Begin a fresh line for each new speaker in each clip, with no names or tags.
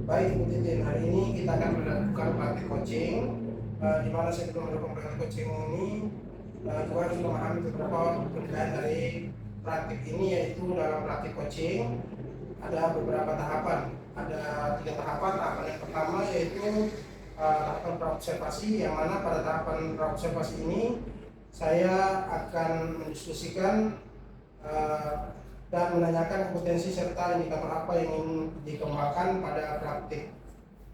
Baik Ibu Titin, hari ini kita akan melakukan praktik coaching, di mana sebelum melakukan praktik coaching ini juga harus memahami beberapa penilaian dari praktik ini, yaitu dalam praktik coaching ada beberapa tahapan. Ada 3 tahapan. Tahapan yang pertama yaitu tahapan praobservasi, yang mana pada tahapan praobservasi ini saya akan mendiskusikan dan menanyakan kompetensi serta indikator apa yang ingin dikembangkan pada praktik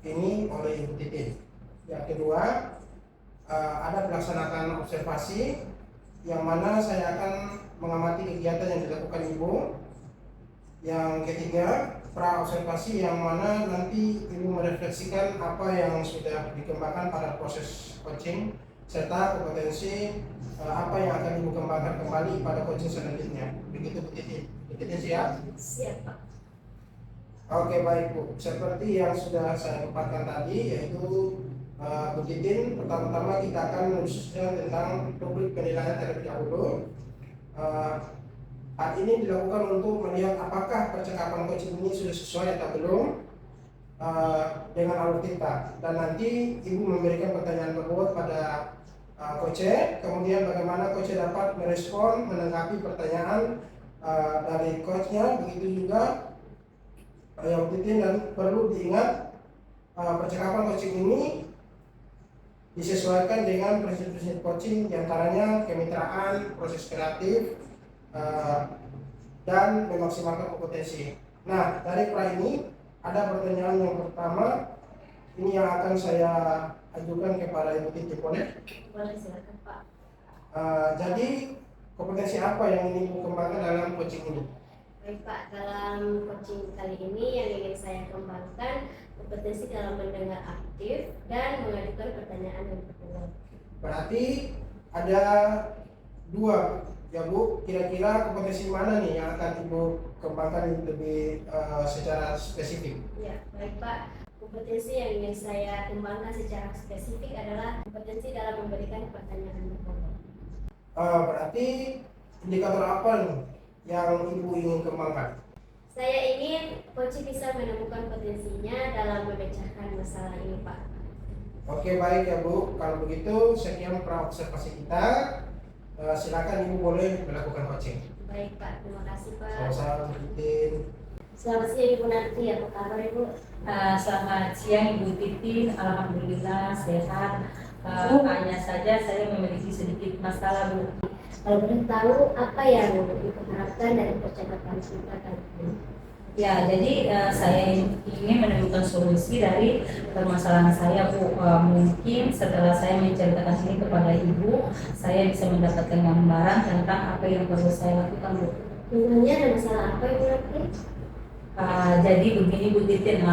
ini oleh Ibu Titin. Yang kedua, ada pelaksanakan observasi, yang mana saya akan mengamati kegiatan yang dilakukan Ibu. Yang ketiga, pra-observasi, yang mana nanti Ibu merefleksikan apa yang sudah dikembangkan pada proses coaching, serta kompetensi apa yang akan Ibu kembangkan kembali pada coaching selanjutnya. Begitu Bu Titin. Bu Titin siap?
Siap, Pak.
Oke, baik Bu. Seperti yang sudah saya paparkan tadi, yaitu Bu Titin, pertama-tama kita akan mendiskusikan tentang rubrik penilaian terlebih dahulu. Hal ini dilakukan untuk melihat apakah percakapan coaching ini sudah sesuai atau belum dengan alutsista, dan nanti Ibu memberikan pertanyaan berbobot pada coach, kemudian bagaimana coach dapat merespon, menanggapi pertanyaan dari coachnya. Begitu juga yang penting dan perlu diingat, percakapan coaching ini disesuaikan dengan prinsip-prinsip coaching, diantaranya kemitraan, proses kreatif, dan memaksimalkan kompetensi. Nah, dari pra ini ada pertanyaan yang pertama, ini yang akan saya ajukan kepada Ibu Titin, boleh?
Boleh, silakan Pak.
Jadi kompetensi apa yang ingin dikembangkan dalam coaching ini?
Baik Pak, dalam coaching kali ini yang ingin saya kembangkan kompetensi dalam mendengar aktif dan mengajukan pertanyaan yang berulang.
Berarti ada 2 ya Bu, kira-kira kompetensi mana nih yang akan Ibu kembangkan lebih secara spesifik?
Ya, baik Pak. Kompetensi yang ingin saya kembangkan secara spesifik adalah kompetensi dalam memberikan pertanyaan berbobot.
Berarti indikator apa nih yang Ibu ingin kembangkan?
Saya ingin coach bisa menemukan potensinya dalam memecahkan masalah ini, Pak.
Oke, baik ya Bu. Kalau begitu sekian pra-observasi kita. Silakan Ibu boleh melakukan coaching.
Baik Pak, terima kasih Pak.
Sama-sama Bu Titin.
Selamat siang Ibu Nanti, apa kabar Ibu?
Selamat siang Ibu Titin, alhamdulillah sehat. Hanya saja saya memiliki sedikit masalah Bu.
Kalau boleh tahu apa yang Ibu harapkan dari percakapan kita kali ini?
Ya, jadi saya ingin menemukan solusi dari permasalahan saya Bu. Mungkin setelah saya menceritakan ini kepada Ibu, saya bisa mendapatkan gambaran tentang apa yang perlu saya lakukan Bu.
Memangnya ada masalah apa Ibu Nanti?
Jadi begini Bu Titin,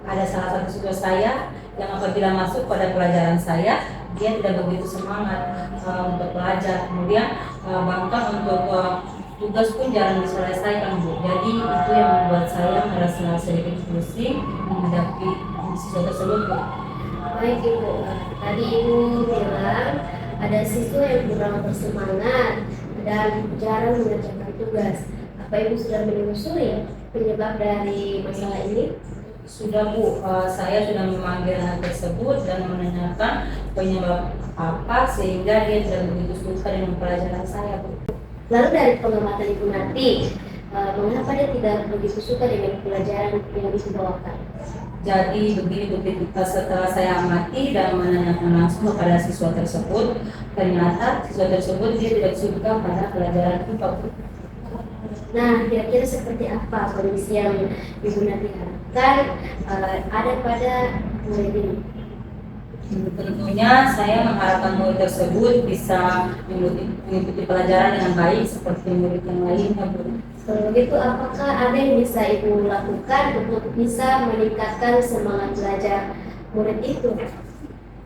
ada salah satu siswa saya yang apabila masuk pada pelajaran saya, dia tidak begitu semangat untuk belajar. Kemudian bahkan untuk tugas pun jarang diselesaikan Bu. Jadi itu yang membuat saya merasa sedikit pusing menghadapi siswa tersebut Bu.
Baik Ibu, tadi Ibu bilang ada siswa yang kurang bersemangat dan jarang mengerjakan tugas. Apa Ibu sudah menelusuri penyebab dari masalah ini?
Sudah Bu, saya sudah memanggil anak tersebut dan menanyakan penyebab apa sehingga dia tidak begitu suka dengan pelajaran saya Bu.
Lalu dari pengamatan Ibu Nanti, mengapa dia tidak begitu suka dengan pelajaran yang Ibu bawakan?
Jadi begini Bu, setelah saya amati dan menanyakan langsung kepada siswa tersebut, ternyata siswa tersebut dia tidak suka pada pelajaran IPA Bu.
Nah, kira-kira seperti apa kondisi yang Ibu Nanti harapkan ada pada murid ini?
Tentunya saya mengharapkan murid tersebut bisa mengikuti pelajaran dengan baik seperti murid yang lainnya Bu.
Kalau begitu, apakah ada yang bisa Ibu lakukan untuk bisa meningkatkan semangat belajar murid itu?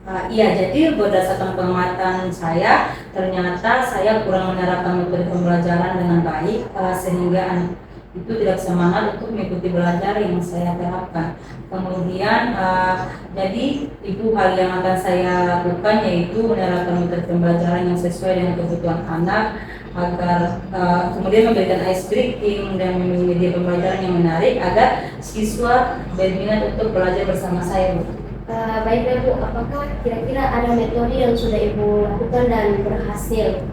Iya, jadi berdasarkan pengamatan saya, ternyata saya kurang menerapkan metode pembelajaran dengan baik, sehingga itu tidak semangat untuk mengikuti belajar yang saya terapkan. Kemudian jadi itu hal yang akan saya lakukan, yaitu menerapkan metode pembelajaran yang sesuai dengan kebutuhan anak, agar kemudian memberikan ice breaking dan media pembelajaran yang menarik agar siswa berminat untuk belajar bersama saya, Bu.
Baiklah Bu, apakah kira-kira ada metode yang sudah Ibu lakukan dan berhasil?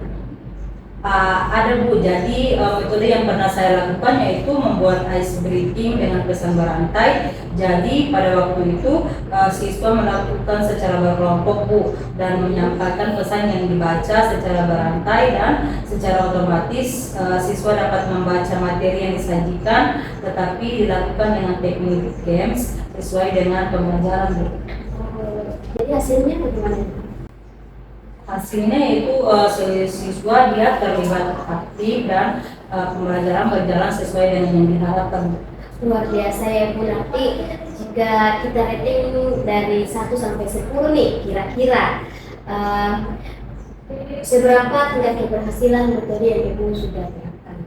Ada, Bu. Jadi metode yang pernah saya lakukan yaitu membuat ice breaking dengan pesan berantai. Jadi pada waktu itu siswa melakukan secara berkelompok, Bu, dan menyampaikan pesan yang dibaca secara berantai, dan secara otomatis siswa dapat membaca materi yang disajikan, tetapi dilakukan dengan teknik games sesuai dengan pembelajaran, Bu.
Jadi hasilnya bagaimana?
Hasilnya itu siswa dia terlibat aktif dan pembelajaran berjalan sesuai dengan yang diharapkan.
Luar biasa ya Bu. Nanti jika kita rating dari 1 sampai 10 nih, kira-kira seberapa tingkat keberhasilan metode yang Ibu sudah terapkan?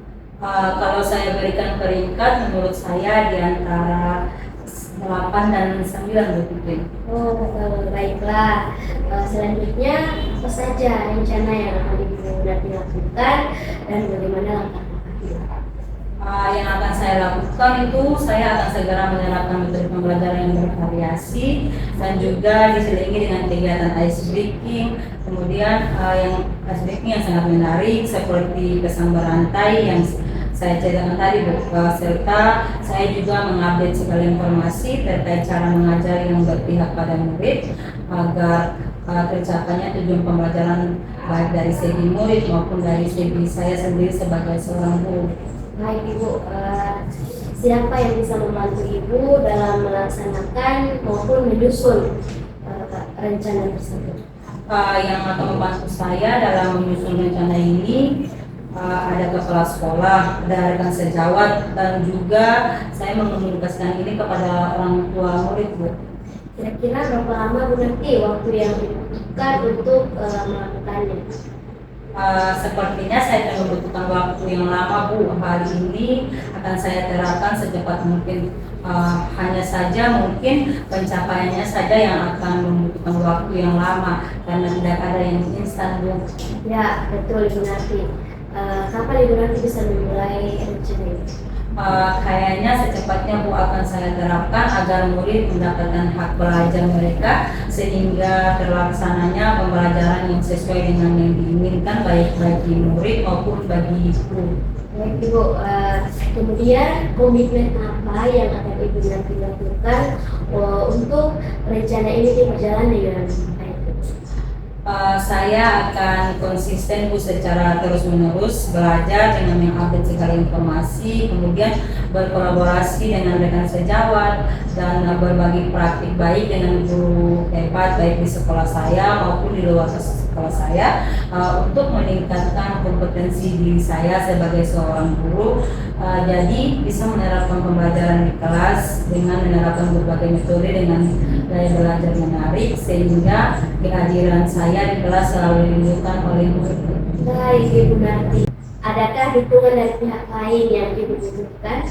Kalau saya berikan peringkat, menurut saya di antara 8 dan 9, Bu Putri.
Oh, baiklah. Selanjutnya apa saja rencana yang akan Ibu nanti lakukan dan bagaimana langkah-langkah?
Yang akan saya lakukan itu saya akan segera menerapkan metode pembelajaran yang bervariasi dan juga diselingi dengan kegiatan ice breaking. Kemudian yang ice breaking yang sangat menarik seperti pesan berantai yang saya ceritakan tadi, Bu, serta saya juga mengupdate segala informasi terkait cara mengajar yang berpihak pada murid agar tercapainya tujuan pembelajaran baik dari segi murid maupun dari segi saya sendiri sebagai seorang guru.
Baik Ibu, siapa yang bisa membantu Ibu dalam melaksanakan maupun menyusun rencana tersebut?
Yang akan membantu saya dalam menyusun rencana ini ada kepala sekolah, ada rekan sejawat, dan juga saya mengomunikasikan ini kepada orang tua murid, Bu.
Kira-kira berapa lama Bu nanti waktu yang dibutuhkan untuk melakukannya?
Sepertinya saya akan membutuhkan waktu yang lama, Bu. Hal ini akan saya terapkan secepat mungkin. Hanya saja mungkin pencapaiannya saja yang akan membutuhkan waktu yang lama karena tidak ada yang instan, Bu.
Ya, betul Ibu nanti. Kapan Ibu nanti bisa memulai rencana ini?
Kayaknya secepatnya, Bu, akan saya terapkan agar murid mendapatkan hak belajar mereka sehingga terlaksananya pembelajaran yang sesuai dengan yang diinginkan baik bagi murid maupun bagi guru.
Baik Ibu, kemudian komitmen apa yang akan Ibu nanti lakukan untuk rencana ini berjalan dengan baik?
Saya akan konsisten, Bu, secara terus-menerus belajar dengan mengupdate segala informasi, kemudian berkolaborasi dengan rekan sejawat dan berbagi praktik baik dengan guru hebat baik di sekolah saya maupun di luar sekolah saya untuk meningkatkan kompetensi diri saya sebagai seorang guru. Jadi bisa menerapkan pembelajaran di kelas dengan menerapkan berbagai metode dengan gaya belajar menarik sehingga kehadiran saya di kelas selalu dirindukan oleh murid.
Baik Ibu nanti, adakah dukungan dari pihak lain yang Ibu butuhkan?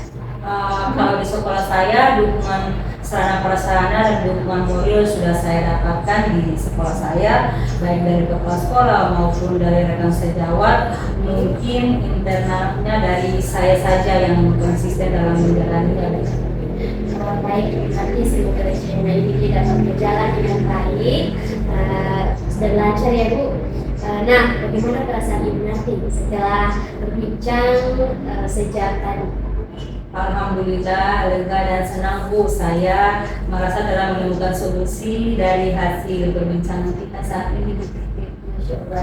Kalau di sekolah saya dukungan sarana prasarana dan dukungan moral sudah saya dapatkan di sekolah saya baik dari kepala sekolah maupun dari rekan sejawat. Mungkin internalnya dari saya saja yang konsisten dalam menjalani.
Baik, nanti semoga rencana ini tidak berjalan dengan baik dan lancar ya Bu. Nah, bagaimana perasaan Ibu nanti setelah berbincang sejak tadi?
Alhamdulillah lega dan senang, Bu. Saya merasa telah menemukan solusi dari hasil perbincangan kita saat ini, Bu.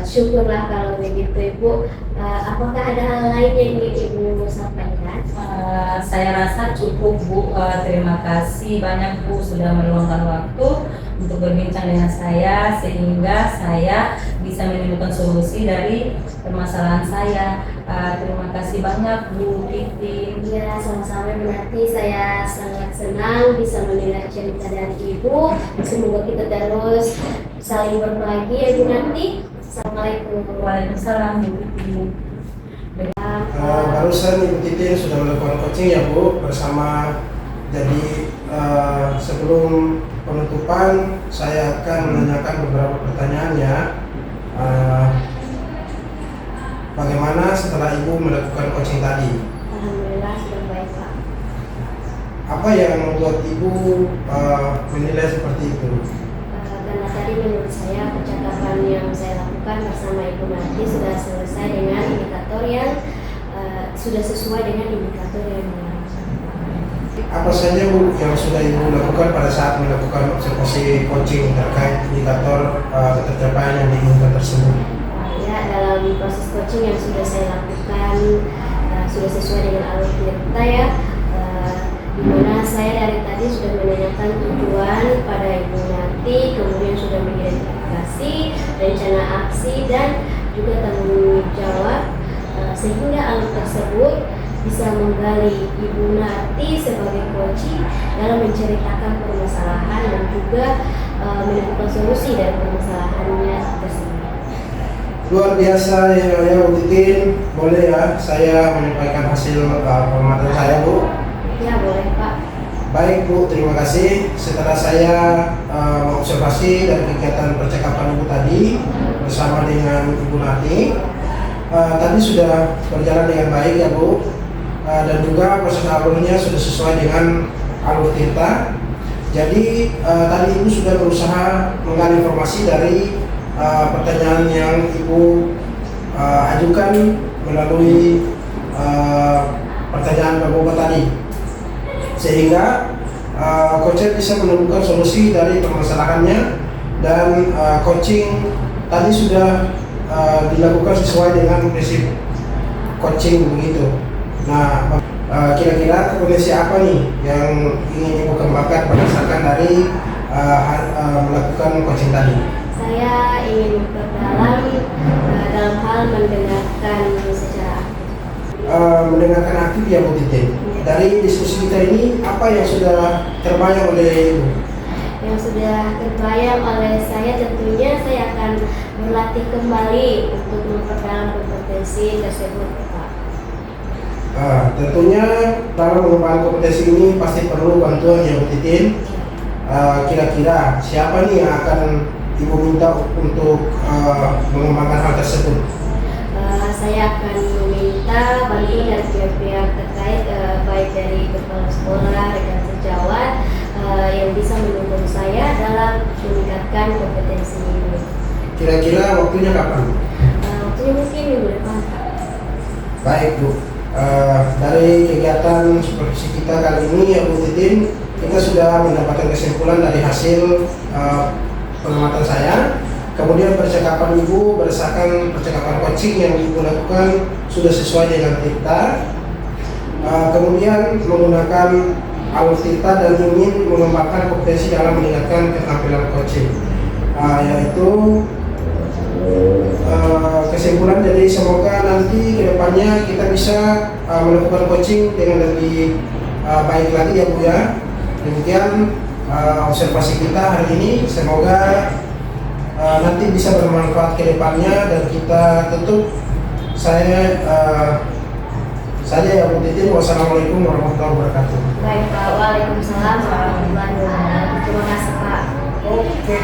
Syukurlah kalau begitu Ibu. Apakah ada hal lain yang ingin Ibu sampaikan?
Saya rasa cukup, Bu. Terima kasih banyak, Bu, sudah meluangkan waktu untuk berbincang dengan saya sehingga saya bisa menemukan solusi dari permasalahan saya. Terima kasih banyak, Bu Titi.
Ya, sama-sama nanti saya sangat senang bisa mendengar cerita dari Ibu. Semoga kita terus saling berbagi ya Bu nanti. Assalamualaikum.
Waalaikumsalam, Bu Titi.
Barusan Ibu Titin sudah melakukan coaching ya Bu bersama. Jadi sebelum penutupan saya akan menanyakan beberapa pertanyaan ya. Bagaimana setelah Ibu melakukan coaching tadi?
Alhamdulillah sudah baik Pak.
Apa yang membuat Ibu menilai seperti itu?
Karena tadi menurut saya percakapan yang saya lakukan bersama Ibu Narti sudah selesai dengan indikator yang sudah sesuai dengan indikator yang diharapkan.
Apa saja Bu yang sudah Ibu lakukan pada saat melakukan observasi coaching terkait indikator ketercapaian yang diinginkan tersebut?
Ya, dalam proses coaching yang sudah saya lakukan sudah sesuai dengan alur kita ya, di mana saya dari tadi sudah menanyakan tujuan pada Ibu Narti, kemudian sudah mengidentifikasi rencana aksi dan juga tanggung jawab, sehingga alur tersebut bisa menggali Ibu Narti sebagai coach dalam menceritakan permasalahan dan juga menemukan solusi dari permasalahannya tersebut.
Luar biasa ya Bu Titin. Boleh ya saya menyampaikan hasil pengamatan saya Bu?
Ya boleh Pak.
Baik Bu, terima kasih. Setelah saya mengobservasi dari kegiatan percakapan Ibu tadi bersama dengan Ibu Narti, tadi sudah berjalan dengan baik ya Bu, dan juga proses alurnya sudah sesuai dengan alur kita. Jadi tadi Ibu sudah berusaha menggali informasi dari pertanyaan yang Ibu ajukan melalui pertanyaan Bapak Bapak tadi, sehingga coach bisa menemukan solusi dari permasalahannya, dan coaching tadi sudah dilakukan sesuai dengan prinsip coaching begitu. Nah, kira-kira kompetensi apa nih yang ingin Ibu kembangkan berdasarkan dari melakukan coaching tadi?
Saya ingin memperdalam dalam hal mendengarkan secara aktif.
Mendengarkan aktif ya Bu Titin. Dari diskusi kita ini apa yang sudah terbayang oleh Ibu?
Yang sudah terbayang oleh saya, tentunya saya akan berlatih kembali untuk memperdalam kompetensi tersebut Pak.
Tentunya dalam mengembangkan kompetensi ini pasti perlu bantuan ya Bu Titin. Kira-kira siapa nih yang akan Ibu minta untuk mengembangkan hal tersebut?
Saya akan meminta bantuan dari pihak-pihak terkait, baik dari kepala sekolah, rekan sejawat, yang bisa mendukung saya dalam meningkatkan kompetensi ini.
Kira-kira waktunya kapan?
Waktunya mungkin minggu depan Pak.
Baik Bu, dari kegiatan supervisi kita kali ini ya Bu Titin, kita sudah mendapatkan kesimpulan dari hasil pengamatan saya. Kemudian percakapan Ibu berdasarkan percakapan coaching yang Ibu lakukan sudah sesuai dengan kita. Kemudian menggunakan alur kita dan ingin mengembangkan kompetensi dalam meningkatkan keterampilan coaching, yaitu kesimpulan. Jadi semoga nanti kedepannya kita bisa melakukan coaching dengan lebih baik lagi ya Bu ya. Demikian observasi kita hari ini, semoga nanti bisa bermanfaat ke depannya, dan kita tutup saya ya Bu Titin. Wassalamualaikum warahmatullahi wabarakatuh.
Baik Pak, waalaikumsalam warahmatullahi wabarakatuh. Terima kasih Pak.
Oke.